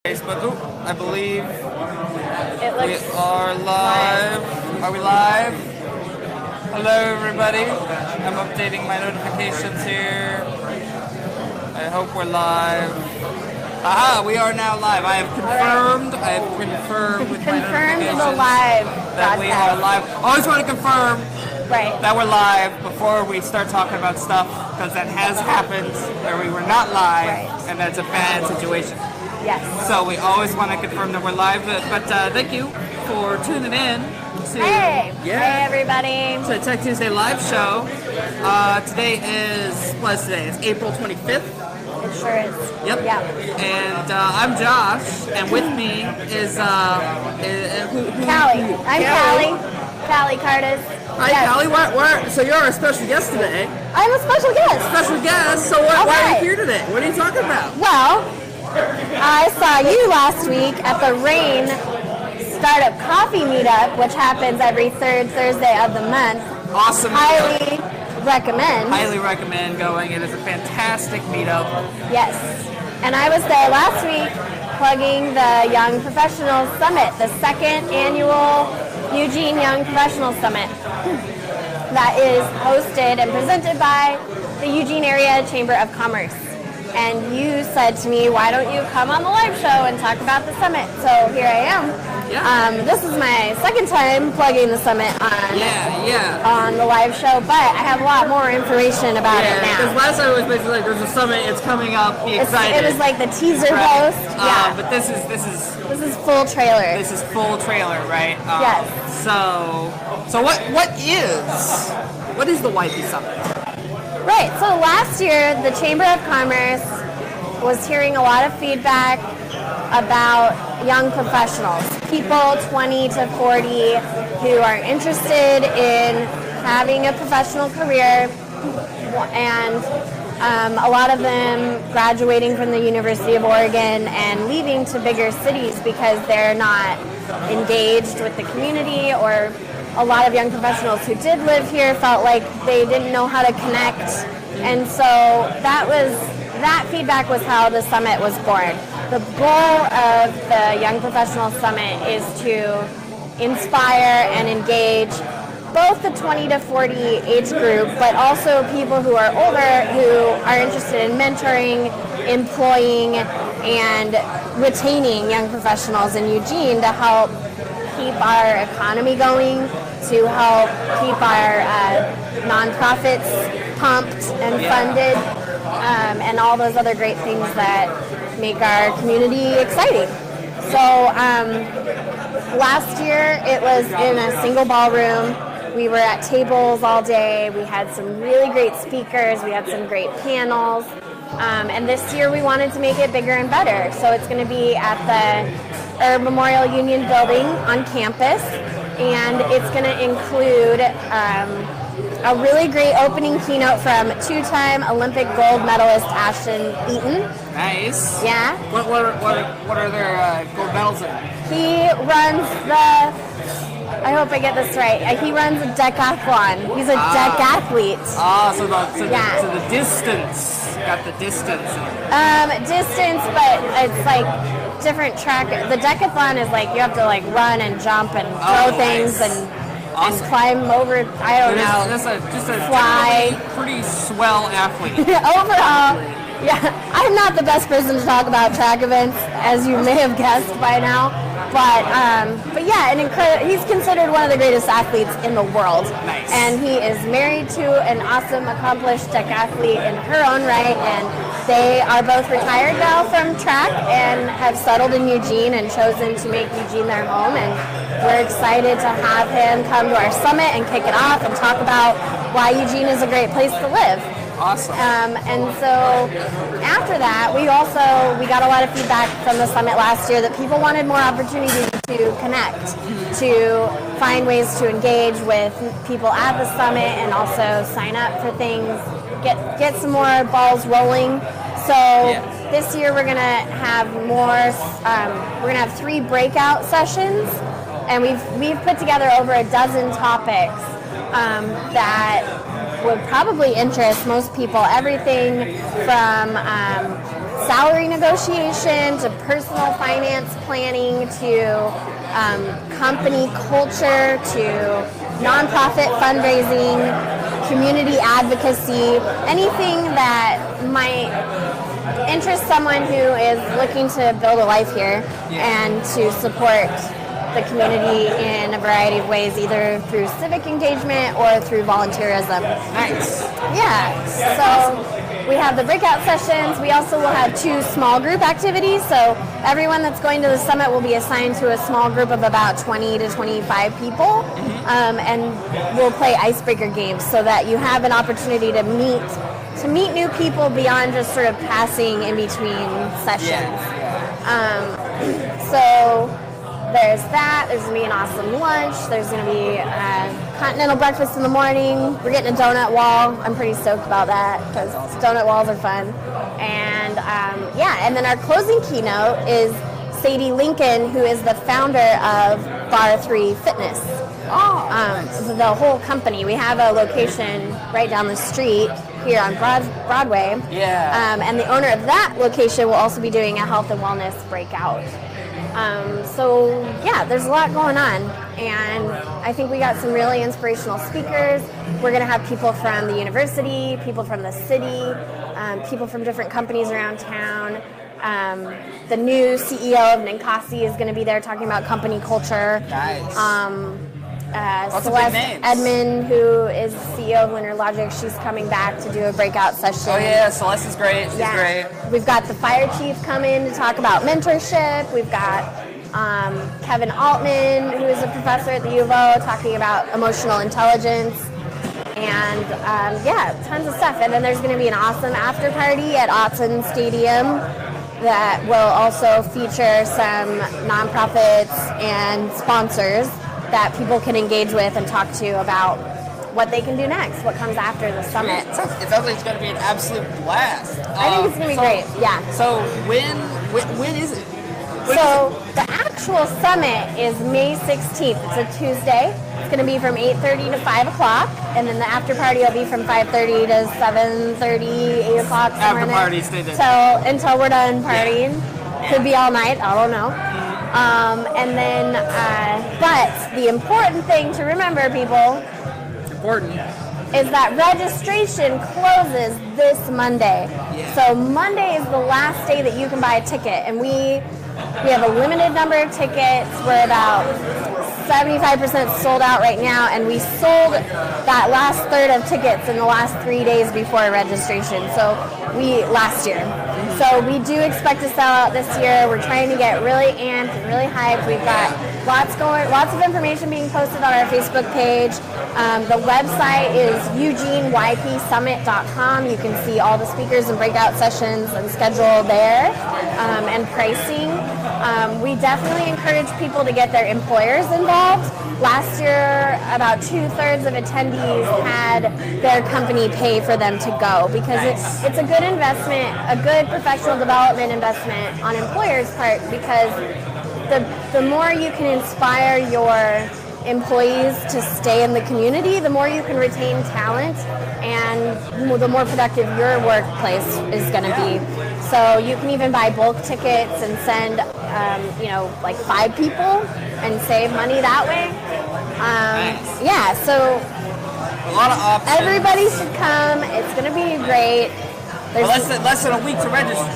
Facebook. Ooh, I believe we are live. Are we live? Hello, everybody. I'm updating my notifications here. I hope we're live. Aha, we are now live. I have confirmed. Right. I have confirmed with my notifications the live that we are live. Always want to confirm that we're live before we start talking about stuff, because that has happened where we were not live, and that's a bad situation. Yes. So we always want to confirm that we're live, but thank you for tuning in to Hey everybody, to TechTuesday live show. Today is It's April 25th. It sure is. Yep. Yeah. And I'm Josh, and with me is Callie. I'm Callie. Callie Kardas. Hi, yes. Callie. So you're our special guest today. I'm a special guest. Special guest. So why are you here today? What are you talking about? Well, I saw you last week at the Rain Startup Coffee Meetup, which happens every third Thursday of the month. Awesome. Highly recommend going. It is a fantastic meetup. Yes. And I was there last week plugging the Young Professionals Summit, the second annual Eugene Young Professionals Summit that is hosted and presented by the Eugene Area Chamber of Commerce. And you said to me, why don't you come on the live show and talk about the summit? So here I am. Yeah. This is my second time plugging the summit on the live show, but I have a lot more information about it now. Because last time it was basically like, there's a summit, it's coming up, be excited. It was like the teaser post. But this is full trailer. This is full trailer, right? Yes. So what is the YP Summit? Right, so last year the Chamber of Commerce was hearing a lot of feedback about young professionals, people 20 to 40 who are interested in having a professional career, and a lot of them graduating from the University of Oregon and leaving to bigger cities because they're not engaged with the community, or a lot of young professionals who did live here felt like they didn't know how to connect. And so that feedback was how the summit was born. The goal of the Young Professional Summit is to inspire and engage both the 20 to 40 age group, but also people who are older who are interested in mentoring, employing, and retaining young professionals in Eugene to help keep our economy going, to help keep our nonprofits pumped and funded, and all those other great things that make our community exciting. So last year it was in a single ballroom. We were at tables all day. We had some really great speakers. We had some great panels. And this year we wanted to make it bigger and better. So it's going to be at the Herb Memorial Union building on campus. And it's going to include a really great opening keynote from two-time Olympic gold medalist Ashton Eaton. Nice. Yeah. What are their gold medals in? He runs I hope I get this right. He runs a decathlon. He's a decathlete. So the distance. Got the distance. Distance, but it's like different track. The decathlon is like you have to like run and jump and throw things and climb over. I don't know. Just a fly. Pretty swell athlete. Overall, yeah, I'm not the best person to talk about track events, as you may have guessed by now. But yeah, he's considered one of the greatest athletes in the world. Nice. And he is married to an awesome, accomplished decathlete in her own right. And they are both retired now from track and have settled in Eugene and chosen to make Eugene their home. And we're excited to have him come to our summit and kick it off and talk about why Eugene is a great place to live. Awesome. And so after that, we got a lot of feedback from the summit last year that people wanted more opportunity to connect, to find ways to engage with people at the summit and also sign up for things, get some more balls rolling. So this year we're going to have more, we're going to have 3 breakout sessions, and we've put together over a dozen topics that would probably interest most people. Everything from salary negotiation to personal finance planning to company culture to nonprofit fundraising, community advocacy, anything that might interest someone who is looking to build a life here and to support the community in a variety of ways, either through civic engagement or through volunteerism. Nice. Yeah, so we have the breakout sessions. We also will have 2 small group activities. So everyone that's going to the summit will be assigned to a small group of about 20 to 25 people. And we'll play icebreaker games so that you have an opportunity to meet new people beyond just sort of passing in between sessions. So there's that. There's going to be an awesome lunch. There's going to be a continental breakfast in the morning. We're getting a donut wall. I'm pretty stoked about that because donut walls are fun. And and then our closing keynote is Sadie Lincoln, who is the founder of Bar 3 Fitness. The whole company. We have a location right down the street here on Broadway. And the owner of that location will also be doing a health and wellness breakout. There's a lot going on, and I think we got some really inspirational speakers. We're going to have people from the university, people from the city, people from different companies around town. The new CEO of Ninkasi is going to be there talking about company culture. Nice. Celeste Edmond, who is the CEO of Linear Logic, she's coming back to do a breakout session. Oh yeah, Celeste is great. She's great. We've got the fire chief come in to talk about mentorship. We've got Kevin Altman, who is a professor at the U of O, talking about emotional intelligence. And tons of stuff. And then there's going to be an awesome after party at Autzen Stadium that will also feature some nonprofits and sponsors that people can engage with and talk to about what they can do next, what comes after the summit. It sounds like it's going to be an absolute blast. I think it's going to be great, yeah. So when is it? So the actual summit is May 16th. It's a Tuesday. It's going to be from 8:30 to 5 o'clock, and then the after party will be from 5:30 to 7:30, 8 o'clock, somewhere in there. After party, stay there. Until we're done partying. Could be all night, I don't know. But the important thing to remember, people, is that registration closes this Monday. So Monday is the last day that you can buy a ticket, and we have a limited number of tickets. We're about 75% sold out right now, and we sold that last third of tickets in the last 3 days before registration. Last year. So we do expect to sell out this year. We're trying to get really amped and really hyped. We've got lots of information being posted on our Facebook page. The website is eugeneypsummit.com. You can see all the speakers and breakout sessions and schedule there, and pricing. We definitely encourage people to get their employers involved. Last year, about 2/3 of attendees had their company pay for them to go because it's a good investment, a good professional development investment on employers' part, because the more you can inspire your employees to stay in the community, the more you can retain talent, and the more productive your workplace is going to be. So you can even buy bulk tickets and send, like 5 people and save money that way. Yeah, so a lot of options. Everybody should come. It's going to be great. Less than a week to register.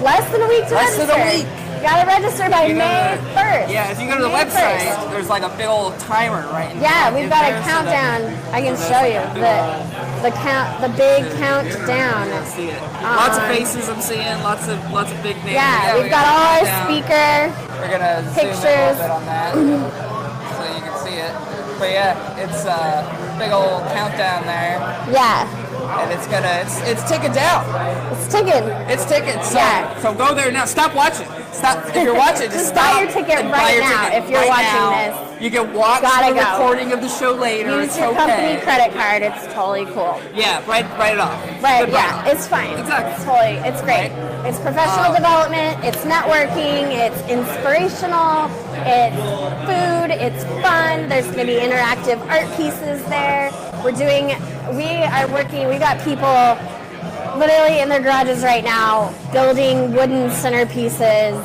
Less than a week to register. Less than a week. You gotta register by May 1st. Yeah, if you go to the website, there's like a big old timer, right? We've got a countdown. I can show you the big countdown. I see it. Lots of faces I'm seeing. Lots of big names. Yeah, we've got all our speaker We're gonna pictures. zoom in a little bit on that so you can see it. But yeah, it's a big old countdown there. Yeah. And it's ticking down. It's ticking. It's ticking. So go there now. Stop watching. Stop. If you're watching, just buy your ticket right now. If you're watching this, you can watch the recording of the show later. Use your company credit card. It's totally cool. Yeah, write it off. Right. Yeah, it's fine. Exactly. It's great. It's professional development. It's networking. It's inspirational. It's food. It's fun. There's going to be interactive art pieces there. We got people. literally in their garages right now, building wooden centerpieces,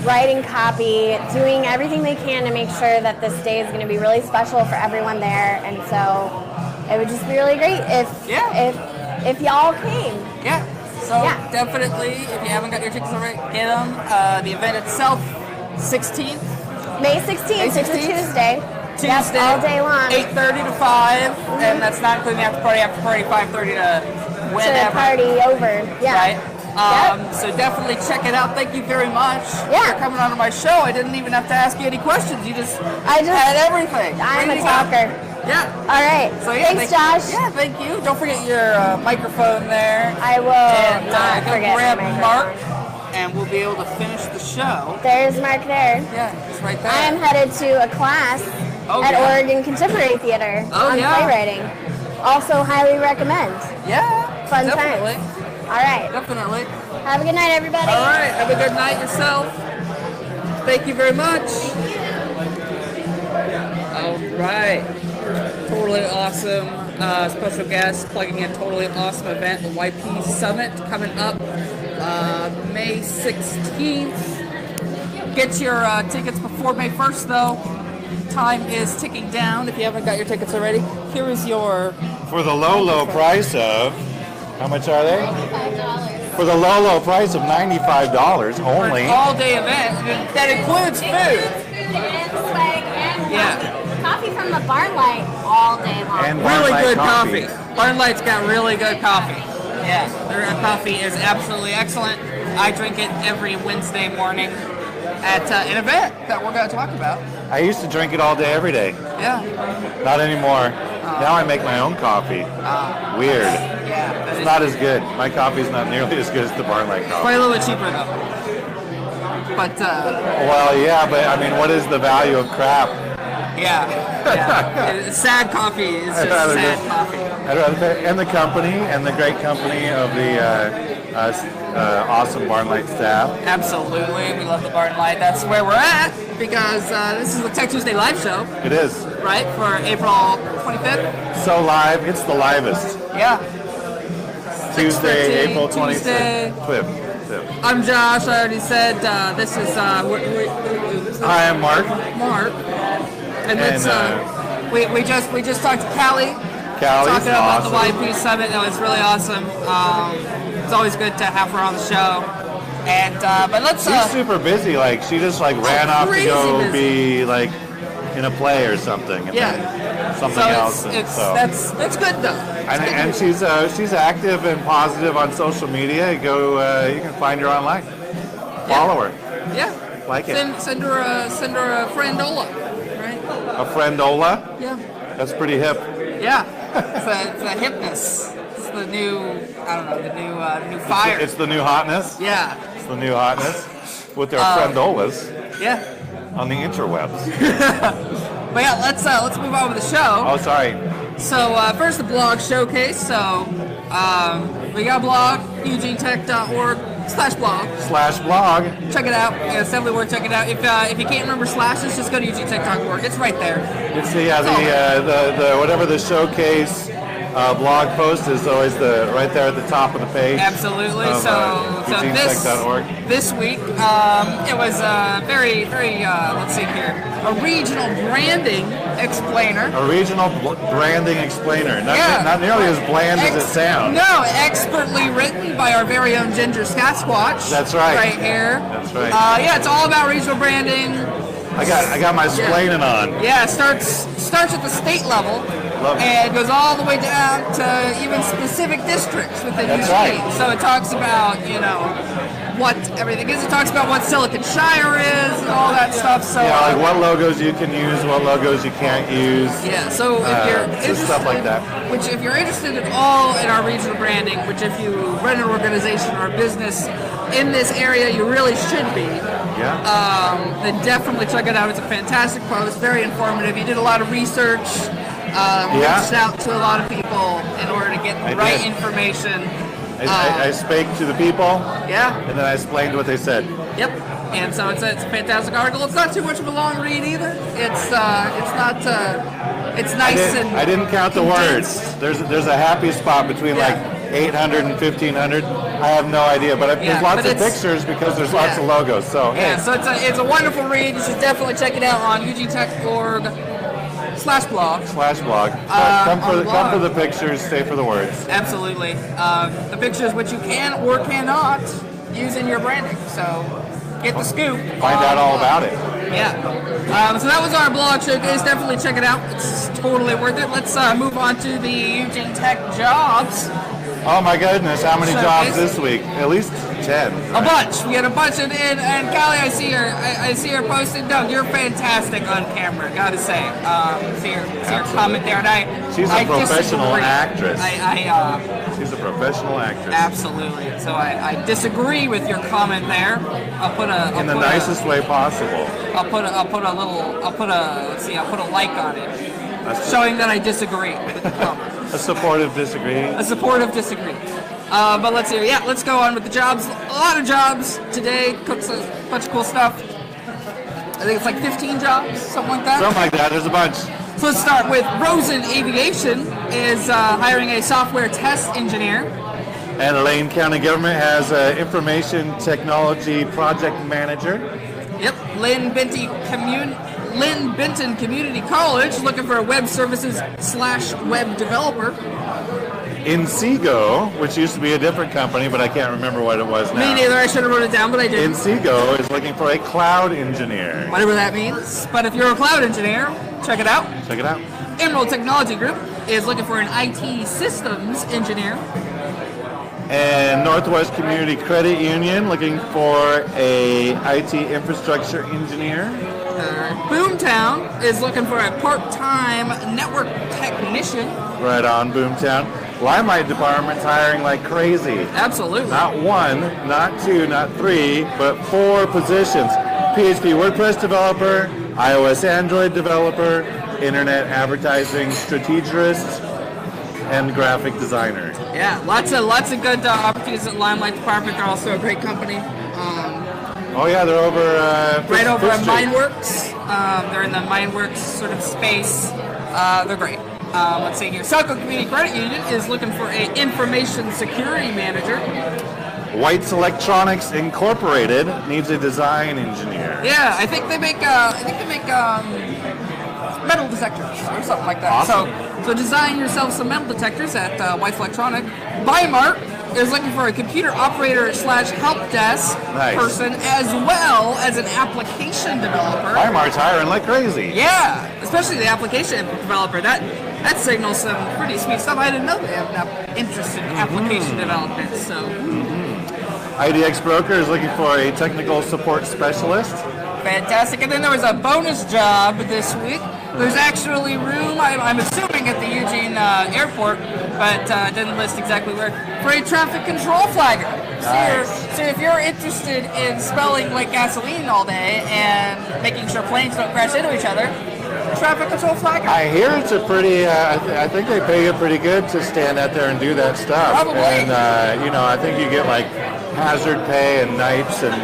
writing copy, doing everything they can to make sure that this day is going to be really special for everyone there. And so it would just be really great if y'all came. Yeah. So definitely, if you haven't got your tickets already, get them. The event itself, 16th. May 16th, it's a Tuesday. Tuesday, yep, all day long. 8:30 to 5, and that's not including the after party, 5:30 to whenever. To party over, yeah. Right? So definitely check it out. Thank you very much for coming on to my show. I didn't even have to ask you any questions. You just had everything. I'm a talker. Yeah. All right. So, thanks, Josh. Yeah, thank you. Don't forget your microphone there. I will and, not forget grab my Mark, and we'll be able to finish the show. There's Mark there. Yeah, it's right there. I am headed to a class at Oregon Contemporary Theater on playwriting. Also highly recommend. Yeah. Fun definitely. time. All right. Definitely. Have a good night, everybody. All right. Have a good night yourself. Thank you very much. All right. Totally awesome special guest plugging a totally awesome event, the YP Summit, coming up May 16th. Get your tickets before May 1st, though. Time is ticking down. If you haven't got your tickets already, here is your... For the low price of... How much are they? $95. For the low price of $95 only. For an all-day event that includes food. And swag and coffee from the Barnlight all day long. And Really Barnlight good coffee. Barnlight's got really good coffee. Yeah, their coffee is absolutely excellent. I drink it every Wednesday morning at an event that we're going to talk about. I used to drink it all day, every day. Yeah. Not anymore. Now I make my own coffee. Weird. Yeah. It's not as good. My coffee's not nearly as good as the Barnlight coffee. Probably a little bit cheaper though. But well, yeah, but I mean, what is the value of crap? Yeah. Sad coffee is just sad coffee. I'd rather pay, and the company, and the great company of the awesome Barnlight staff. Absolutely, we love the Barnlight. That's where we're at because this is the TechTuesday live show. It is. Right, for April 25th. So live, it's the livest. Yeah. Tuesday, April 25th. Tuesday. I'm Josh. I already said this is. Hi, I'm Mark. And it's, we just talked to Callie. Talking about awesome. the YP Summit. That was really awesome. It's always good to have her on the show. And but let's. She's super busy. Like she just ran off to go be like in a play or something. And then something else. That's good though. And she's active and positive on social media. Go, you can find her online. Follow her. Yeah. Like it. Send her a friendola. Right. A friendola. Yeah. That's pretty hip. Yeah. It's a hipness. It's the new. I don't know. The new fire. It's the new hotness. Yeah. It's the new hotness with their friendolas. Yeah. On the interwebs. But yeah, let's move on with the show. Oh, sorry. So first the blog showcase. So we got a blog, eugenetech.org/blog. Check it out. Yeah, it's definitely worth checking it out. If you can't remember slashes, just go to eugenetech.org. It's right there. It's the whatever the showcase blog post is always right there at the top of the page. Absolutely. Of, this week it was very let's see here, a regional branding explainer. A regional branding explainer. Not nearly as bland as it sounds. No, expertly written by our very own Ginger Sasquatch. That's right. Right here. That's right. It's all about regional branding. I got my splaining on. Yeah, it starts at the state level. And goes all the way down to even specific districts within Eugene. Right. So it talks about, what everything is. It talks about what Silicon Shire is and all that stuff. So like what logos you can use, what logos you can't use. Yeah, so if you're interested, stuff like that. Which if you're interested at all in our regional branding, which if you run an organization or a business in this area, you really should be. Yeah. Then definitely check it out. It's a fantastic post, very informative. You did a lot of research. Reached out to a lot of people in order to get the right information. I spake to the people. Yeah. And then I explained what they said. Yep. And so it's a fantastic article. It's not too much of a long read either. It's nice I didn't count the words. There's a happy spot between 800 and 1500. I have no idea, but there's lots of pictures because there's lots of logos. So yeah, so it's a wonderful read. You should definitely check it out on eugenetech.org/blog. Come for the pictures, stay for the words. Absolutely. The pictures which you can or cannot use in your branding. So get the scoop. Find out all about it. Yeah. So that was our blog showcase. Definitely check it out. It's totally worth it. Let's move on to the Eugene Tech jobs. Oh my goodness, how many jobs this week? At least 10. Right? A bunch. We had a bunch, and Callie, I see her posted. Doug, you're fantastic on camera. Gotta say, see her comment there, and she's a professional actress. She's a professional actress. Absolutely. So I disagree with your comment there. I'll put a in the nicest way possible. I'll put a like on it, showing that I disagree with the comment. A supportive disagree. A supportive disagree. But let's hear. Yeah, let's go on with the jobs. A lot of jobs today. Cooks a bunch of cool stuff. I think it's like 15 jobs, something like that. Something like that. There's a bunch. So let's start with Rosen Aviation is hiring a software test engineer. And Lane County Government has an information technology project manager. Yep, Lynn Benton Community College looking for a web services/web developer. Inseego, which used to be a different company, but I can't remember what it was now. Me neither. I should have wrote it down, but I didn't. Inseego is looking for a cloud engineer. Whatever that means. But if you're a cloud engineer, check it out. Check it out. Emerald Technology Group is looking for an IT systems engineer. And Northwest Community Credit Union looking for a IT infrastructure engineer. Boomtown is looking for a part-time network technician. Right on, Boomtown. Limelight Department's hiring like crazy. Absolutely. Not one, not two, not three, but 4 positions. PHP WordPress developer, iOS Android developer, internet advertising strategist, and graphic designer. Yeah, lots of good opportunities at Limelight Department. They're also a great company. Oh yeah, they're over right over at MindWorks. They're in the MindWorks sort of space. They're great. Let's see here. Saco Community Credit Union is looking for an information security manager. White's Electronics Incorporated needs a design engineer. Yeah, I think they make metal detectors or something like that. Awesome. So design yourself some metal detectors at White's Electronic. Bimart is looking for a computer operator/help desk person as well as an application developer. Bimart's hiring like crazy. Yeah, especially the application developer. That signals some pretty sweet stuff. I didn't know they have an interest in application development. So. IDX Broker is looking for a technical support specialist. Fantastic. And then there was a bonus job this week. There's actually room, I'm assuming at the Eugene airport, but didn't list exactly where, for a traffic control flagger. So if you're interested in smelling like gasoline all day and making sure planes don't crash into each other, traffic control flagger. I hear it's a pretty, I think they pay you pretty good to stand out there and do that stuff. Probably. And, I think you get like hazard pay and nights and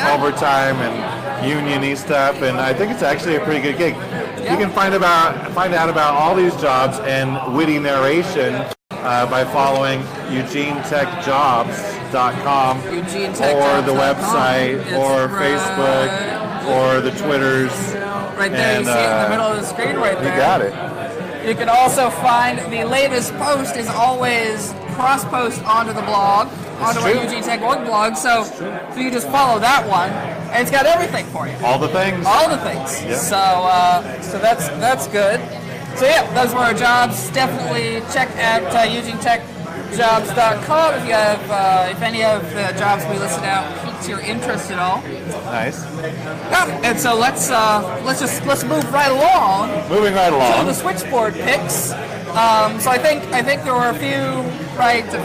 overtime and union-y stuff, and I think it's actually a pretty good gig. You can find out about all these jobs and witty narration by following eugenetechjobs.com or the website or Facebook or the Twitters. Right there, you see it in the middle of the screen right there. You got it. You can also find the latest post is always cross-post onto the blog, onto our Eugene Tech org blog, so you just follow that one, and it's got everything for you. All the things. All the things. Yep. So that's good. So yeah, those were our jobs. Definitely check at eugenetechjobs.com if you have if any of the jobs we listed out piques your interest at all. Nice. Yeah, and so let's move right along. Moving right along. To the Switchboard Picks. So I think there were a few places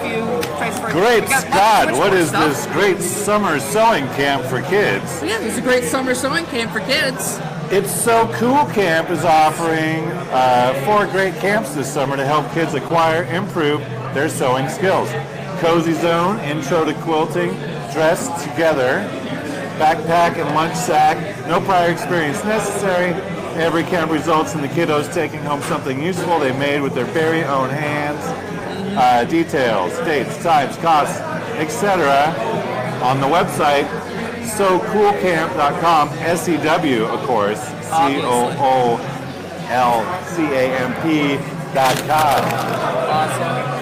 for. Great Scott! What is this great summer sewing camp for kids? Yeah, there's a great summer sewing camp for kids. It's So Cool Camp is offering 4 great camps this summer to help kids acquire, improve their sewing skills. Cozy Zone, Intro to Quilting, Dress Together, Backpack and Lunch Sack, no prior experience necessary. Every camp results in the kiddos taking home something useful they made with their very own hands. Details, dates, times, costs, etc. on the website socoolcamp.com, SEW, of course, COOLCAMP.com. Awesome.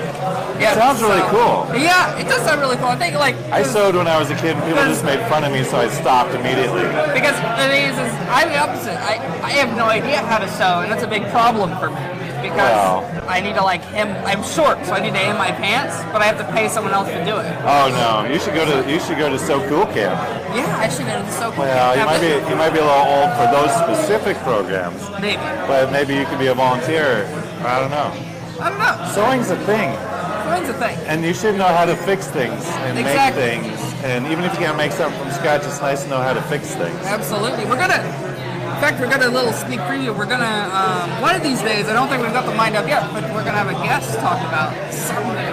Yeah, Sounds really cool. Yeah, it does sound really cool. I think I sewed when I was a kid and people just made fun of me, so I stopped immediately. Because the thing is I'm the opposite. I have no idea how to sew, and that's a big problem for me. Because I need to I'm short, so I need to hem my pants, but I have to pay someone else to do it. Oh no, you should go to So Cool Camp. Yeah, I should go to the So Cool Well, Camp. you might be a little old for those specific programs. Maybe. But maybe you could be a volunteer. I don't know. Sewing's a thing. Sewing's a thing. And you should know how to fix things and make things. And even if you can't make something from scratch, it's nice to know how to fix things. Absolutely. In fact, we're gonna a little sneak preview. We're gonna one of these days. I don't think we've got the mind up yet, but we're gonna have a guest talk about something.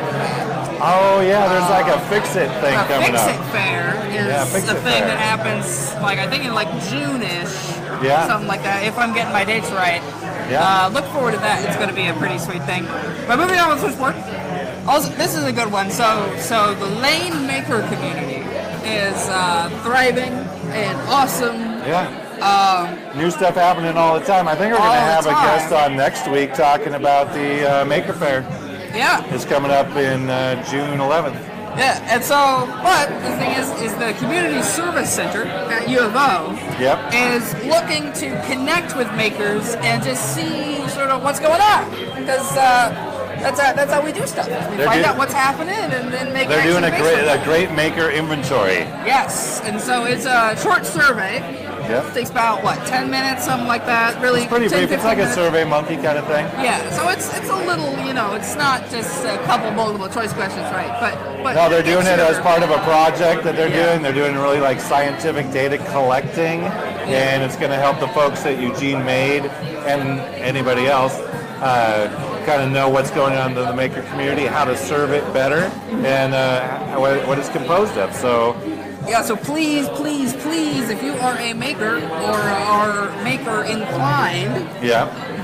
Oh yeah, there's like a fix-it thing coming up. Fix-it fair is a thing that happens, I think in June-ish. Yeah. Something like that. If I'm getting my dates right. Yeah. Look forward to that. It's going to be a pretty sweet thing. But moving on with Switchboard. Also, this is a good one. So the Lane Maker community is thriving and awesome. Yeah. New stuff happening all the time. I think we're going to have a guest on next week talking about the Maker Faire. Yeah. It's coming up in June 11th. Yeah, and so, but the thing is the Community Service Center at U of O is looking to connect with makers and just see sort of what's going on. Because that's how we do stuff. We find out what's happening and then make. They're doing a great maker inventory. Yes, and so it's a short survey. Yep. It takes about 10 minutes, something like that. Really, it's pretty brief. It's like a Survey Monkey kind of thing. Yeah, so it's a little, it's not just a couple multiple choice questions, right? But no, they're doing it as part of a project that they're doing. They're doing really scientific data collecting, and it's going to help the folks at Eugene made and anybody else kind of know what's going on in the maker community, how to serve it better, and what it's composed of. So. Yeah, so please, if you are a maker or are maker inclined,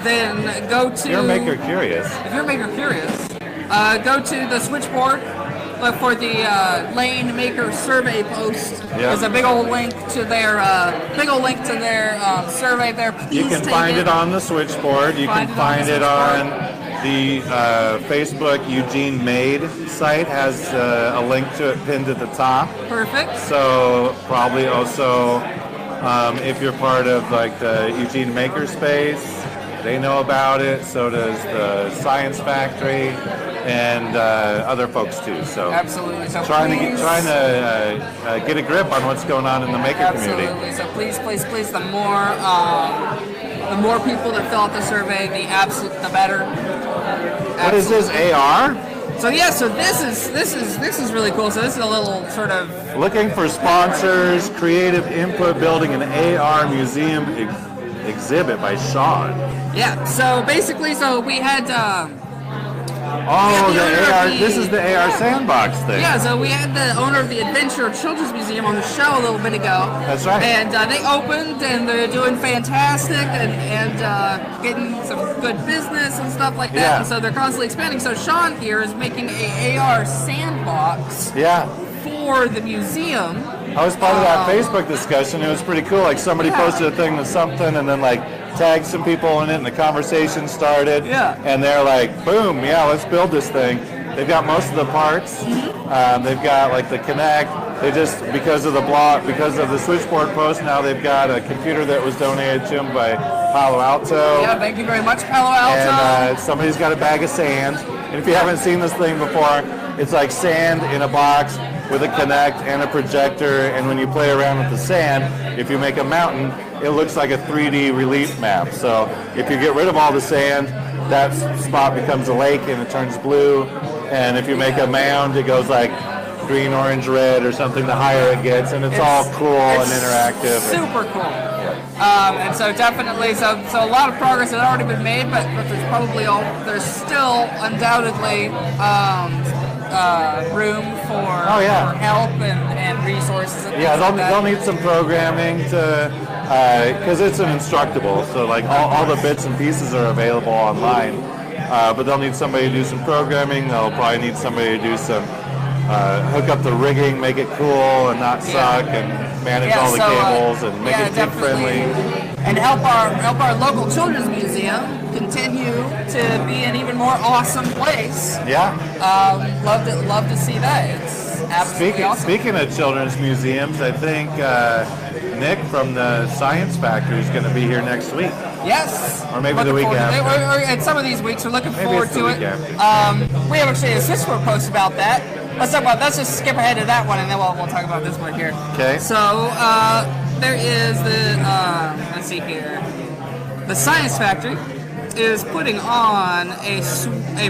then go to... If you're maker curious. Go to the Switchboard, look for the Lane Maker survey post. There's a big old link to their survey there. Please you can find it on the Switchboard. You can find it on the Facebook Eugene Made site has a link to it pinned at the top. Perfect. So probably also if you're part of the Eugene Makerspace, they know about it. So does the Science Factory and other folks too. So absolutely. So trying to get a grip on what's going on in the maker community. Absolutely. So please, the more people that fill out the survey, the better. What is this, AR? So this is really cool. So this is a little sort of looking for sponsors, creative input, building an AR museum exhibit by Sean. Yeah. So basically, we had. This is the AR Sandbox thing. Yeah, so we had the owner of the Adventure Children's Museum on the show a little bit ago. That's right. And they opened, and they're doing fantastic, and getting some good business and stuff like that. Yeah. And so they're constantly expanding. So Sean here is making a AR Sandbox for the museum. I was part of that Facebook discussion. It was pretty cool. Somebody posted a thing with something, and then tagged some people in it, and the conversation started. Yeah. And they're like, boom, let's build this thing. They've got most of the parts. They've got the Connect. They just, because of the Switchboard post, now they've got a computer that was donated to them by Palo Alto. Yeah, thank you very much, Palo Alto. And somebody's got a bag of sand. And if you haven't seen this thing before, it's like sand in a box with a Connect and a projector. And when you play around with the sand, if you make a mountain, it looks like a 3D relief map. So if you get rid of all the sand, that spot becomes a lake and it turns blue. And if you make a mound, it goes green, orange, red, or something the higher it gets. And it's all cool and interactive. Super cool. And so definitely, so a lot of progress has already been made, but there's still undoubtedly room for help and resources. And they'll need some programming because it's an Instructable, so all the bits and pieces are available online. but they'll need somebody to do some programming. They'll probably need somebody to do some hook up the rigging, make it cool and not suck, and manage all the cables and make it kid friendly. And help our local children's museum continue to be an even more awesome place. Yeah. Love to see that. It's absolutely awesome. Speaking of children's museums, I think Nick from the Science Factory is going to be here next week. Yes. Or maybe the week after. Or at some of these weeks, we're looking maybe forward to it. We have actually a Switchboard post about that. Let's just skip ahead to that one, and then we'll talk about this one here. Okay. So there is the let's see here. The Science Factory is putting on a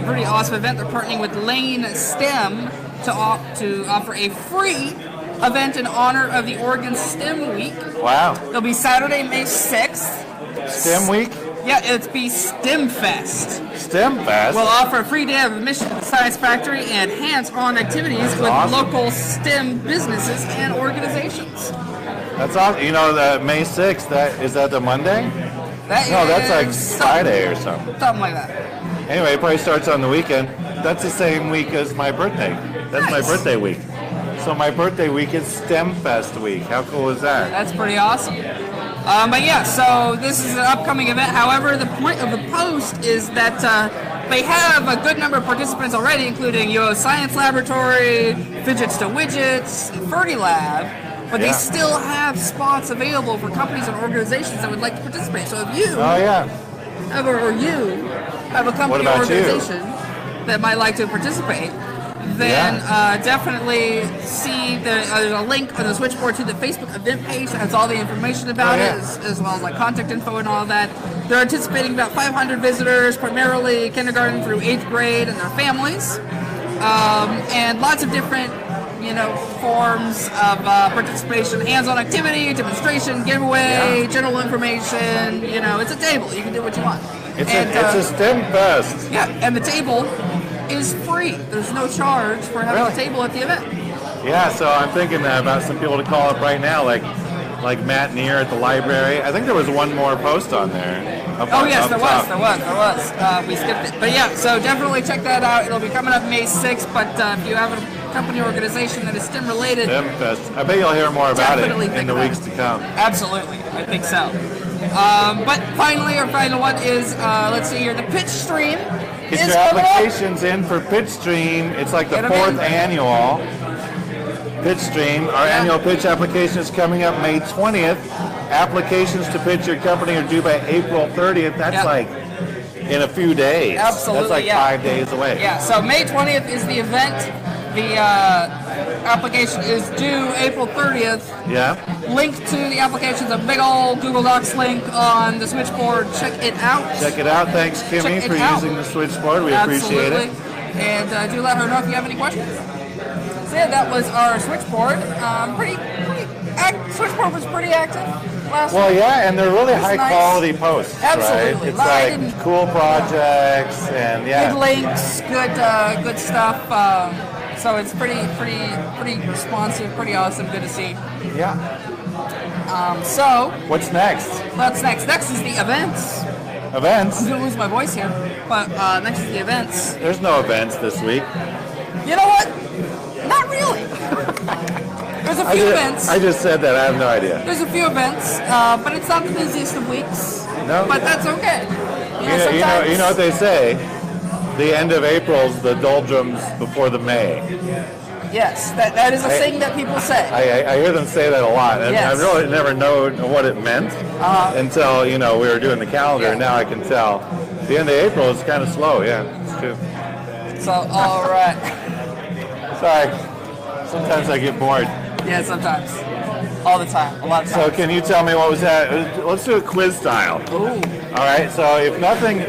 pretty awesome event. They're partnering with Lane STEM to offer a free event in honor of the Oregon STEM Week. Wow. It'll be Saturday, May 6th. STEM Week? Yeah, it'll be STEM Fest. STEM Fest? We'll offer a free day of admission to the Science Factory and hands-on activities with local STEM businesses and organizations. That's awesome. You know, the May 6th, is that the Monday? That's like Friday or something. Something like that. Anyway, it probably starts on the weekend. That's the same week as my birthday. That's my birthday week. So my birthday week is STEM Fest week. How cool is that? That's pretty awesome. But yeah, so this is an upcoming event. However, the point of the post is that they have a good number of participants already, including Science Laboratory, Fidgets to Widgets, Fertilab. But they still have spots available for companies and organizations that would like to participate. So if you have a company or organization that might like to participate, then definitely see there's a link on the Switchboard to the Facebook event page that has all the information about it, as well as like contact info and all that. They're anticipating about 500 visitors, primarily kindergarten through 8th grade and their families, and lots of different forms of participation, hands-on activity, demonstration, giveaway, general information. It's a table. You can do what you want. It's a STEM fest. Yeah, and the table is free. There's no charge for having a table at the event. Yeah, so I'm thinking about some people to call up right now, like Matt Neer at the library. I think there was one more post on there. There was. We skipped it. But yeah, so definitely check that out. It'll be coming up May 6th, but if you have a company or organization that is STEM related, STEM Fest. I bet you'll hear more about it in the weeks to come. Absolutely, I think so. But finally, our final one is, let's see here, the pitch stream. Get your applications in for Pitch Stream. It's like the 4th annual Pitch Stream. Our annual pitch application is coming up May 20th. Applications to pitch your company are due by April 30th. That's like in a few days. Absolutely, that's like 5 days away. Yeah, so May 20th is the event. The application is due April 30th. Yeah. Link to the application is a big old Google Docs link on the Switchboard. Check it out. Check it out. Thanks, Kimmy, for using the Switchboard. We appreciate it. And do let her know if you have any questions. So yeah, that was our Switchboard. Switchboard was pretty active last week. Well, yeah, and they're really high quality posts. Absolutely. Right? It's like cool projects and good links, good stuff. So it's pretty responsive, pretty awesome. Good to see. Yeah. So what's next? What's next? Next is the events. Events? I'm gonna lose my voice here, but next is the events. There's no events this week. You know what? Not really. There's a few events. I just said that. I have no idea. There's a few events, but it's not the busiest of weeks. No. But that's okay. You know what they say? The end of April's the doldrums before the May. Yes, that is a thing that people say. I hear them say that a lot, and I really never known what it meant until we were doing the calendar. And now I can tell. The end of April is kind of slow. Yeah, it's true. So all right. Sorry. Sometimes I get bored. Yeah, sometimes. All the time. A lot of times. So can you tell me what was that? Let's do it quiz style. Ooh. All right. So if nothing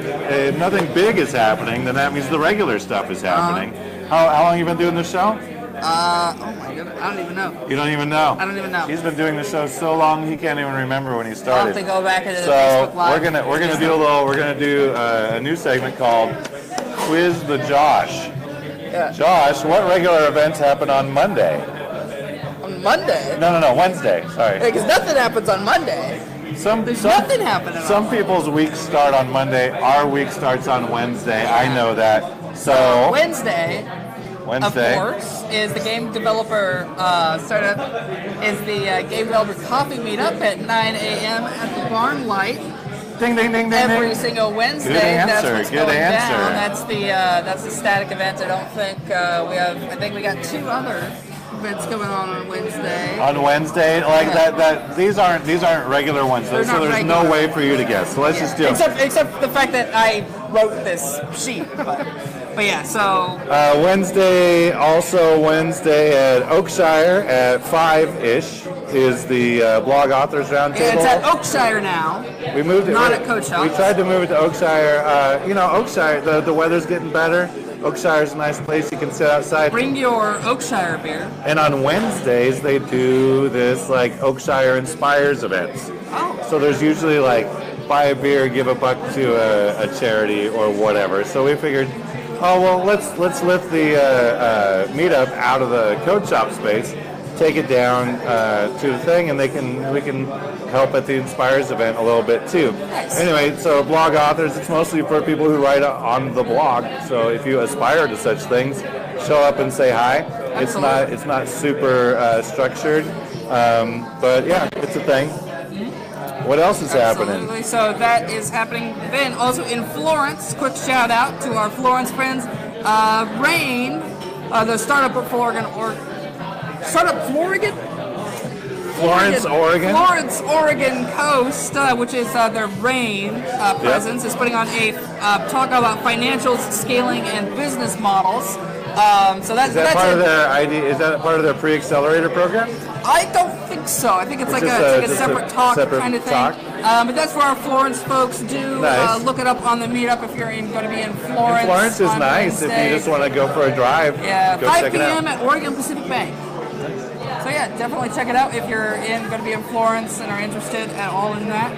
big is happening, then that means the regular stuff is happening. How long have you been doing the show? Oh my goodness, I don't even know. You don't even know? I don't even know. He's been doing the show so long he can't even remember when he started. I'll have to go back into the Facebook Live. We're gonna do a new segment called Quiz the Josh. Yeah. Josh, what regular events happen on Monday? On Monday? No, Wednesday. Sorry. Because nothing happens on Monday. There's nothing happening. Some people's weeks start on Monday. Our week starts on Wednesday. I know that. So Wednesday, of course, is the game developer startup. Is the game developer coffee meetup at 9 a.m. at the Barnlight. Ding ding ding ding. Every single Wednesday. Good answer. That's what's Good going answer. down. That's the static event. I don't think we have. I think we got 2 other events going on Wednesday. On Wednesday, like that. These aren't regular ones. So there's regular. no way for you to guess. So let's just do it. Except the fact that I wrote this sheet. But yeah, so Wednesday at Oakshire at 5-ish is the blog authors roundtable. yeah, it's at Oakshire now. We moved it. Not at Coach House. We tried to move it to Oakshire. Oakshire, the weather's getting better. Oakshire's a nice place you can sit outside. Bring your Oakshire beer. And on Wednesdays they do this like Oakshire Inspires events. Oh. So there's usually like buy a beer, give $1 to a charity or whatever. So we figured, oh well, let's lift the meetup out of the Code Shop space, take it down to the thing, and we can help at the Inspires event a little bit too. Nice. Anyway, so blog authors, it's mostly for people who write on the blog. So if you aspire to such things, show up and say hi. Absolutely. It's not super structured, but yeah, it's a thing. What else is happening? Absolutely. So that is happening. Then also in Florence, quick shout out to our Florence friends. Rain, the startup of Oregon, Florence, Oregon. Florence, Oregon Coast, which is their Rain presence, is putting on a talk about financials, scaling, and business models. So that's part of it. their ID? Is that part of their pre-accelerator program? I don't think so. I think it's like a separate talk kind of thing. But that's where our Florence folks do. Nice. Look it up on the meetup if you're going to be in Florence. And Florence is on nice Wednesday. if you just want to go for a drive. Yeah, go 5 check it out. p.m. at Oregon Pacific Bank. So yeah, definitely check it out if you're going to be in Florence and are interested at all in that.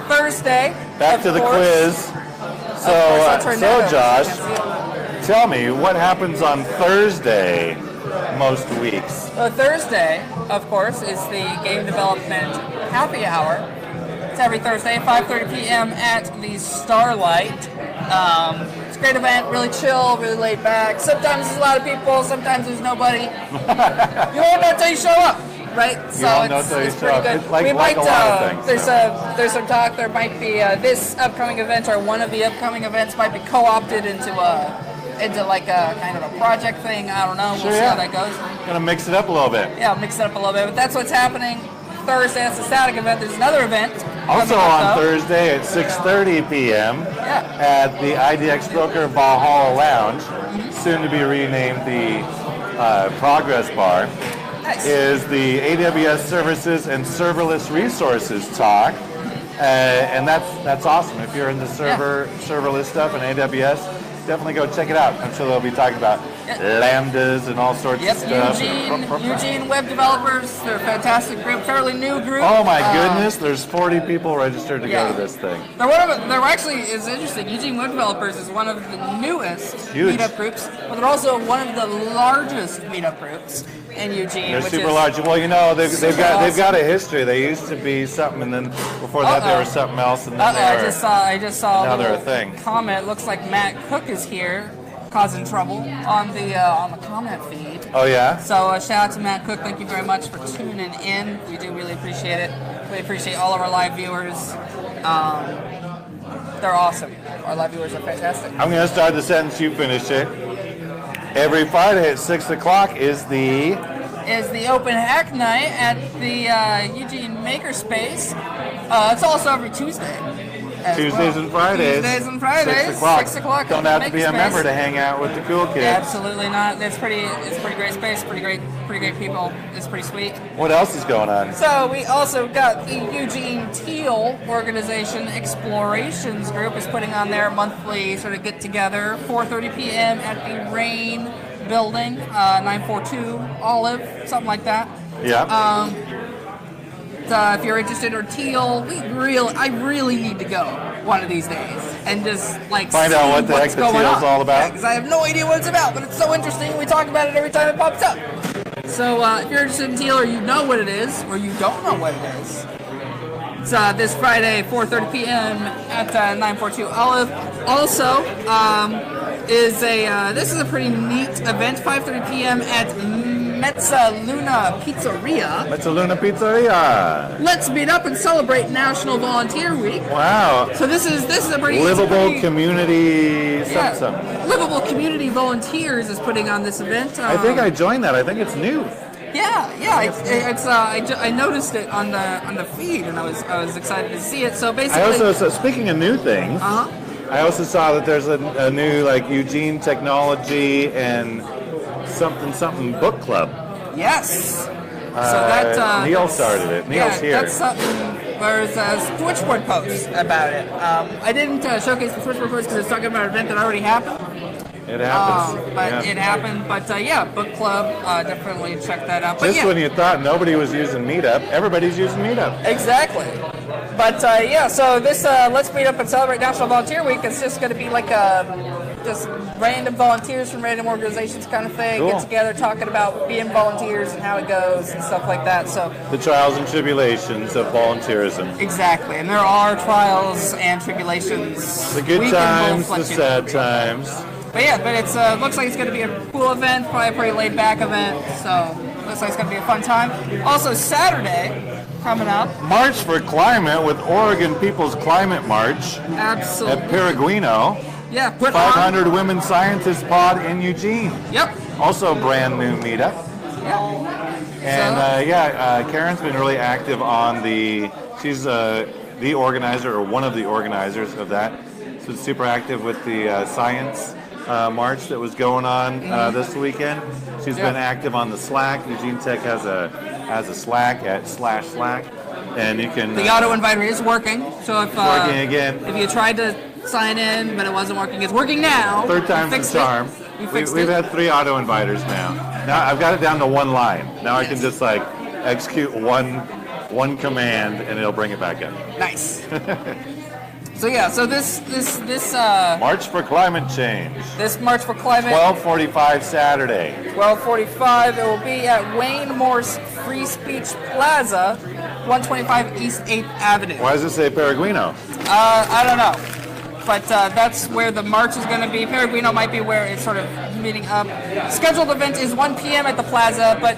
Thursday. Back to the quiz. So Josh, tell me what happens on Thursday most weeks. Thursday, of course, is the game development happy hour. It's every Thursday at 5:30 p.m. at the Starlight. It's a great event, really chill, really laid back. Sometimes there's a lot of people, sometimes there's nobody. You won't know until you show up, right? So it's pretty good. Like a lot of things. There's some talk. There might be this upcoming event or one of the upcoming events might be co-opted into like a kind of a project thing. I don't know. We'll see how that goes. Gonna mix it up a little bit. Yeah, mix it up a little bit. But that's what's happening Thursday. That's the static event. There's another event. Also on Thursday at 6:30 p.m. At the IDX Broker Valhalla Lounge, soon to be renamed the Progress Bar, is the AWS Services and Serverless Resources talk. And that's awesome. If you're into serverless stuff and AWS, definitely go check it out. I'm sure they'll be talking about lambdas and all sorts of stuff. Eugene web developers. They're a fantastic group, fairly new group. Oh my goodness, there's 40 people registered to go to this thing. They're actually, it's interesting, Eugene web developers is one of the newest meetup groups, but they're also one of the largest meetup groups in Eugene. They're super large. Well, they've got a history. They used to be something, and then before that they were something else, and then I just saw now a they're a little thing. comment. Looks like Matt Cook is here, causing trouble on the comment feed. Oh yeah. So shout out to Matt Cook. Thank you very much for tuning in. We do really appreciate it. We appreciate all of our live viewers. They're awesome. Our live viewers are fantastic. I'm going to start the sentence. You finish it. Every Friday at 6 o'clock is the open hack night at the Eugene Makerspace. It's also every Tuesday. Tuesdays and Fridays. 6 o'clock. Don't have to be a member to hang out with the cool kids. Absolutely not. It's pretty great space. Pretty great people. It's pretty sweet. What else is going on? So we also got the Eugene Teal organization Explorations Group is putting on their monthly sort of get together, 4:30 p.m. at the Rain Building, 942 Olive, something like that. Yeah. If you're interested in Teal, I really need to go one of these days and just find out what the heck the Teal's all about. Because I have no idea what it's about, but it's so interesting. We talk about it every time it pops up. So if you're interested in Teal, or you know what it is, or you don't know what it is, It's this Friday, 4:30 p.m. at 942 Olive. Also, this is a pretty neat event, 5:30 p.m. at Mezzaluna Pizzeria. Mezzaluna Pizzeria. Let's meet up and celebrate National Volunteer Week. Wow. So this is a pretty livable community. Livable Community Volunteers is putting on this event. I think I joined that. I think it's new. I noticed it on the feed, and I was excited to see it. So basically, I also speaking of new things. I also saw that there's a new like Eugene Technology and something book club. Yes. So that Neil started it. Neil's here. That's something. There's a Switchboard post about it. I didn't showcase the Switchboard post because it's talking about an event that already happened. It happens. It happened. But book club. Definitely check that out. But just when you thought nobody was using Meetup, everybody's using Meetup. Exactly. But so this Let's Meet Up and Celebrate National Volunteer Week is just going to be like just random volunteers from random organizations kind of thing. Cool. Get together talking about being volunteers and how it goes and stuff like that. So the trials and tribulations of volunteerism. Exactly. And there are trials and tribulations. The good times, the sad times. But it looks like it's going to be a cool event, probably a pretty laid back event. So looks like it's going to be a fun time. Also Saturday coming up. March for Climate with Oregon People's Climate March. Absolutely. At Paraguino. Yeah, 500 Women Scientists Pod in Eugene. Yep. Also brand new meetup. Yep. And Karen's been really active on she's the organizer or one of the organizers of that. So super active with the science march that was going on this weekend. She's been active on the Slack. Eugene Tech has a Slack at /Slack, and you can. The auto inviter is working. So if working again. If you tried to sign in but it wasn't working, it's working now. Third time's the charm. We've had 3 auto inviters now. Now I've got it down to 1 line. Now I can just execute one command and it'll bring it back in. Nice. So this March for Climate Change. This March for Climate. 12:45 Saturday. 12:45. It will be at Wayne Morse Free Speech Plaza, 125 East 8th Avenue. Why does it say Paraguino? I don't know. But that's where the march is going to be. Paraguino might be where it's sort of meeting up. Scheduled event is 1 p.m. at the plaza, but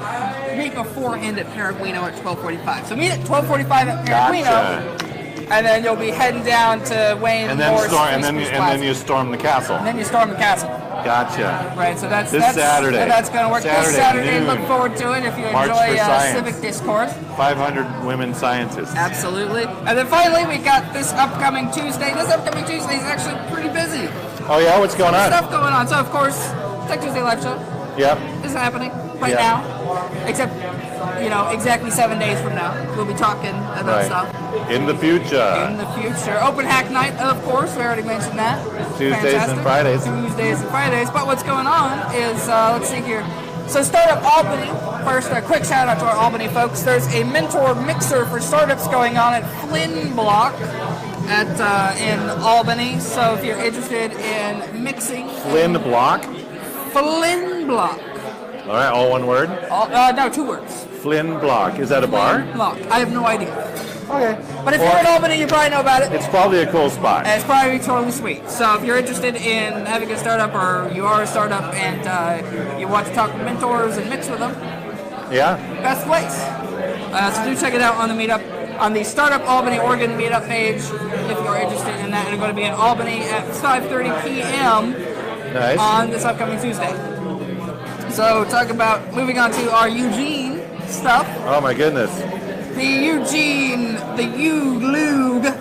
meet beforehand at Paraguino at 12:45. So meet at 12:45 at Paraguino. Gotcha. And then you'll be heading down to Wayne Morse. And then you storm the castle. And then you storm the castle. Gotcha. Right, so that's Saturday. That's going to work this Saturday. Noon. Look forward to it if you March enjoy for civic discourse. 500 women scientists. Absolutely. And then finally, we got this upcoming Tuesday. This upcoming Tuesday is actually pretty busy. Oh yeah, what's going on? Stuff going on. So of course, TechTuesday live show. Yep. Is happening right now. Except, exactly 7 days from now, we'll be talking about stuff. In the future. In the future. Open Hack Night, of course. We already mentioned that. Tuesdays and Fridays. Tuesdays and Fridays. But what's going on is, let's see here. So Startup Albany, first a quick shout out to our Albany folks. There's a mentor mixer for startups going on at Flynn Block in Albany. So if you're interested in mixing. Flynn Block? Flynn Block. All right, all one word? No, 2 words. Flynn Block. Is that a bar? Flynn Block. I have no idea. Okay. But if you're in Albany, you probably know about it. It's probably a cool spot. And it's probably totally sweet. So if you're interested in having a startup, or you are a startup and you want to talk with mentors and mix with them, best place. So do check it out on the meetup, on the Startup Albany, Oregon meetup page if you're interested in that. And it's going to be in Albany at 5:30 p.m. Nice. On this upcoming Tuesday. So talk about moving on to our Eugene stuff. Oh my goodness. The Eugene Linux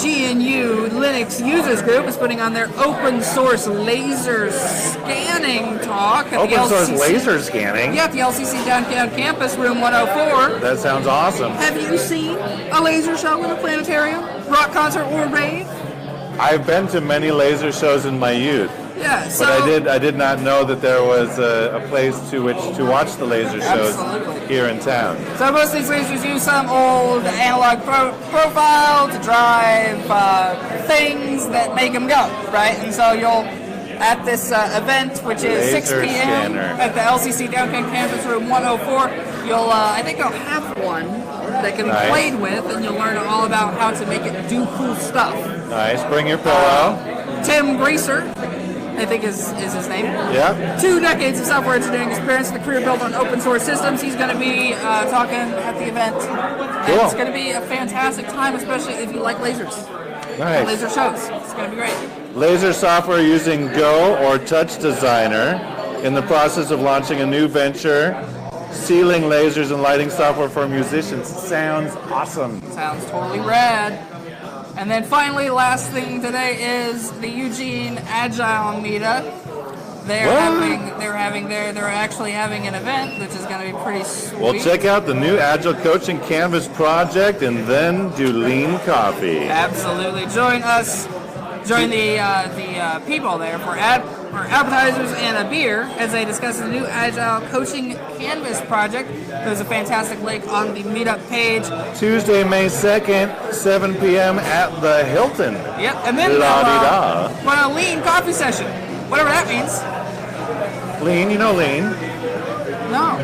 GNU Linux Users Group is putting on their open source laser scanning talk at Open source laser scanning? Yeah, at the LCC Downtown Campus, room 104. That sounds awesome. Have you seen a laser show in a planetarium, rock concert, or rave? I've been to many laser shows in my youth. Yeah, so but I did not know that there was a place to which to watch the laser shows here in town. So most of these lasers use some old analog profile to drive things that make them go, right? And so you'll, at this event, which is Laser 6 p.m. scanner. at the LCC Downtown Campus, room 104, you'll, I think they'll have one that can be Nice. played with, and you'll learn all about how to make it do cool stuff. Nice. Bring your pillow. Tim Greaser, I think is his name. Yeah. 2 decades of software engineering experience and a career built on open source systems. He's going to be talking at the event. And Cool. it's going to be a fantastic time, especially if you like lasers. Nice. Laser shows. It's going to be great. Laser software using Go or Touch Designer in the process of launching a new venture, sealing lasers and lighting software for musicians. Sounds awesome. Sounds totally rad. And then finally, last thing today is the Eugene Agile Meetup. They're actually having an event, which is going to be pretty sweet. Well, check out the new Agile Coaching Canvas project and then do Lean Coffee. Absolutely. Join us. Join the people there for appetizers and a beer as they discuss the new Agile Coaching Canvas project. There's a fantastic link on the meetup page. Tuesday, May 2nd, 7 p.m. at the Hilton. Yep, and then La-di-da. want a lean coffee session, whatever that means. Lean, you know Lean. No.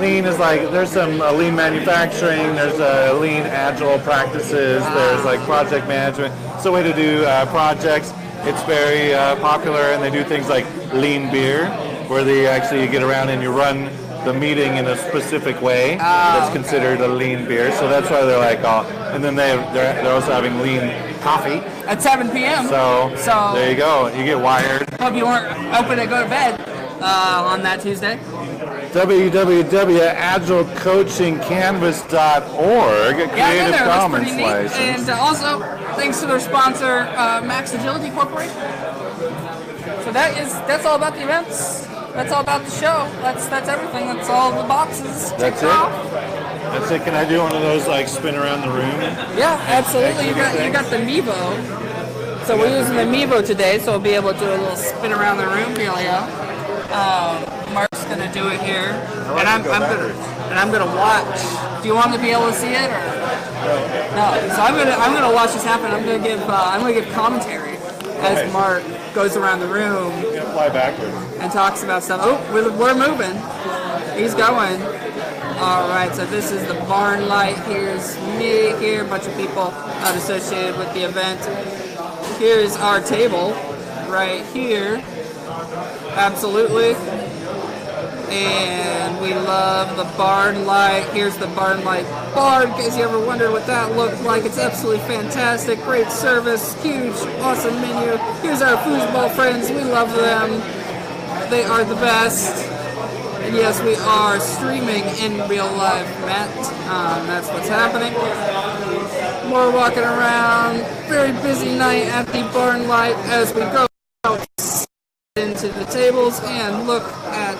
Lean is like, there's some lean manufacturing, there's lean agile practices, there's like project management. It's a way to do projects. It's very popular, and they do things like lean beer, where they actually get around and you run the meeting in a specific way that's considered a lean beer. So that's why they're like, and then they're also having lean coffee. At 7 p.m. So there you go. You get wired. Hope you weren't open to go to bed on that Tuesday. www.agilecoachingcanvas.org, Creative Commons license. And also, thanks to their sponsor, Max Agility Corporation. So that's all about the events. That's all about the show. That's everything. That's all the boxes That's ticked it? off. That's it. Can I do one of those like spin around the room? Yeah, absolutely. You got the Mevo. So we're using the Mevo today, so we'll be able to do a little spin around the room. Here we go. Mark's gonna do it here, and I'm gonna watch. Do you want to be able to see it or no? So I'm gonna watch this happen. I'm gonna give commentary as Mark goes around the room Fly backwards. and talks about stuff. Oh, we're moving. He's going. All right. So this is the Barnlight. Here's me here. A bunch of people not associated with the event. Here's our table right here. Absolutely. And we love the Barnlight. Here's the Barnlight bar, in case you ever wondered what that looked like. It's absolutely fantastic. Great service. Huge, awesome menu. Here's our foosball friends. We love them. They are the best. And yes, we are streaming in real life, Matt. That's what's happening. More walking around. Very busy night at the Barnlight as we go out into the tables and look at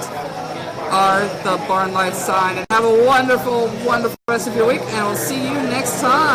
the Barnlight sign. And have a wonderful, wonderful rest of your week, and we'll see you next time.